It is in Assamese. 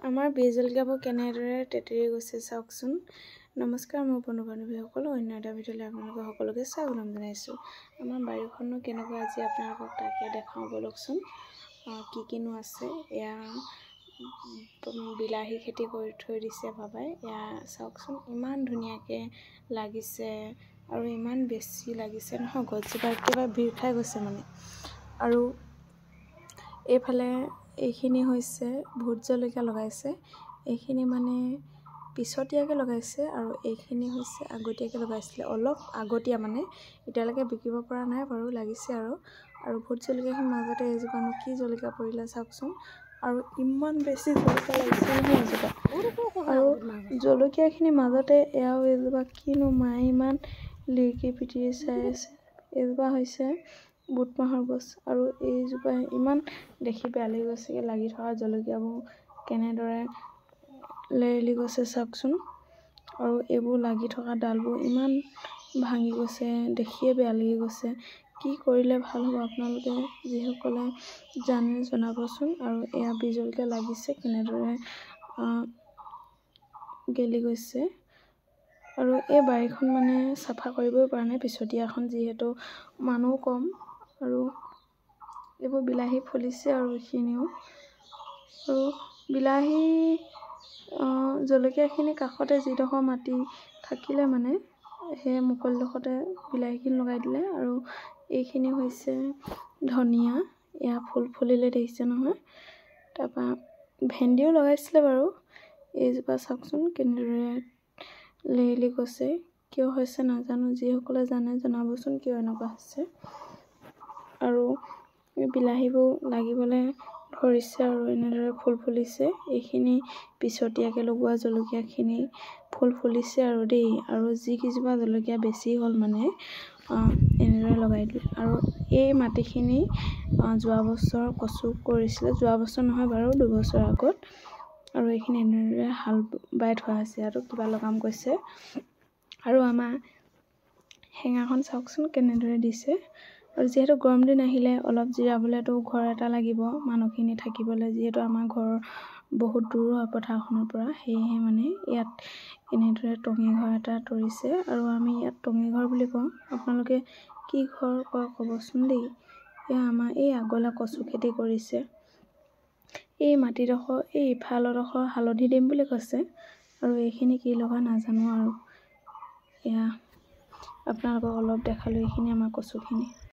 আমাৰ বীজ জলকীয়াবোৰ কেনেদৰে তেতেৰি গৈছে চাওকচোন। নমস্কাৰ, মোৰ বন্ধু বান্ধৱীসকল, অন্য এটা ভিডিঅ'লৈ আপোনালোকক সকলোকে স্বাগতম জনাইছোঁ। আমাৰ বাৰীখনো কেনেকুৱা আজি আপোনালোকক তাকে দেখাওঁ বলকচোন। কিনো আছে, এয়া বিলাহী খেতি কৰি থৈ দিছে বাবাই। এয়া চাওকচোন, ইমান ধুনীয়াকৈ লাগিছে আৰু ইমান বেছি লাগিছে নহয়, গছজোপা একেবাৰে ভিৰ খাই গৈছে মানে। আৰু এইফালে এইখিনি হৈছে ভোট জলকীয়া লগাইছে, এইখিনি মানে পিছতীয়াকৈ লগাইছে আৰু এইখিনি হৈছে আগতীয়াকৈ লগাইছিলে, অলপ আগতীয়া মানে এতিয়ালৈকে বিকিব পৰা নাই বাৰু, লাগিছে আৰু ভোট জলকীয়াখিনিৰ মাজতে এইজোপানো কি জলকীয়া পৰিলে চাওকচোন। আৰু ইমান বেছি জলকীয়া লাগিছে নহয় এজোপা, আৰু জলকীয়াখিনিৰ মাজতে এয়াও এজোপা কিনো মায়ে ইমান লিৰিকি পিটিৰি চাই আছে। এইজোপা হৈছে বুট মাহৰ গছ, আৰু এইজোপা ইমান দেখি বেয়া লাগি গৈছেগৈ। লাগি থকা জলকীয়াবোৰ কেনেদৰে লেৰেলি গৈছে চাওকচোন, আৰু এইবোৰ লাগি থকা ডালবোৰ ইমান ভাঙি গৈছে, দেখিয়ে বেয়া লাগি গৈছে। কি কৰিলে ভাল হ'ব আপোনালোকে যিসকলে জানে জনাবচোন। আৰু এয়া বীজ জলকীয়া লাগিছে কেনেদৰে গেলি গৈছে। আৰু এই বাৰীখন মানে চাফা কৰিবই পৰা নাই, পিছতীয়াখন যিহেতু মানুহ কম, আৰু এইবোৰ বিলাহী ফুলিছে আৰু এইখিনিও। আৰু বিলাহী জলকীয়াখিনিৰ কাষতে যিডোখৰ মাটি থাকিলে মানে সেই মুকলিডোখৰতে বিলাহীখিনি লগাই দিলে। আৰু এইখিনি হৈছে ধনিয়া, এয়া ফুল ফুলিলে দেখিছে নহয়। তাৰপৰা ভেন্দিও লগাইছিলে বাৰু, এইজোপা চাওকচোন কেনেদৰে লেৰেলি গৈছে, কিয় হৈছে নাজানো, যিসকলে জানে জনাবচোন কিয় এনেকুৱা হৈছে। আৰু এই বিলাহীবোৰ লাগিবলৈ ধৰিছে আৰু এনেদৰে ফুল ফুলিছে। এইখিনি পিছতীয়াকৈ লগোৱা জলকীয়াখিনি ফুল ফুলিছে আৰু দেই, আৰু যিকেইজোপা জলকীয়া বেছি হ'ল মানে এনেদৰে লগাই দিলে। আৰু এই মাটিখিনি যোৱা বছৰ কচু কৰিছিলে, যোৱা বছৰ নহয় বাৰু 2 বছৰ আগত। আৰু এইখিনি এনেদৰে হাল বাই থোৱা আছে, আৰু কিবা লগাম কৈছে। আৰু আমাৰ হেঙাখন চাওকচোন কেনেদৰে দিছে। আৰু যিহেতু গৰম দিন আহিলে অলপ জিৰাবলৈতো ঘৰ এটা লাগিব মানুহখিনি থাকিবলৈ, যিহেতু আমাৰ ঘৰ বহুত দূৰ হয় পথাৰখনৰ পৰা, সেয়েহে মানে ইয়াত এনেদৰে টঙি ঘৰ এটা তৰিছে। আৰু আমি ইয়াত টঙি ঘৰ বুলি কওঁ, আপোনালোকে কি ঘৰ কয় ক'বচোন দেই। এয়া আমাৰ এই আগলৈ কচু খেতি কৰিছে, এই মাটিডোখৰ এই ইফালৰডোখৰ হালধি দিম বুলি কৈছে, আৰু এইখিনি কি লগা নাজানো। আৰু এয়া আপোনালোকক অলপ দেখালোঁ, এইখিনি আমাৰ কচুখিনি।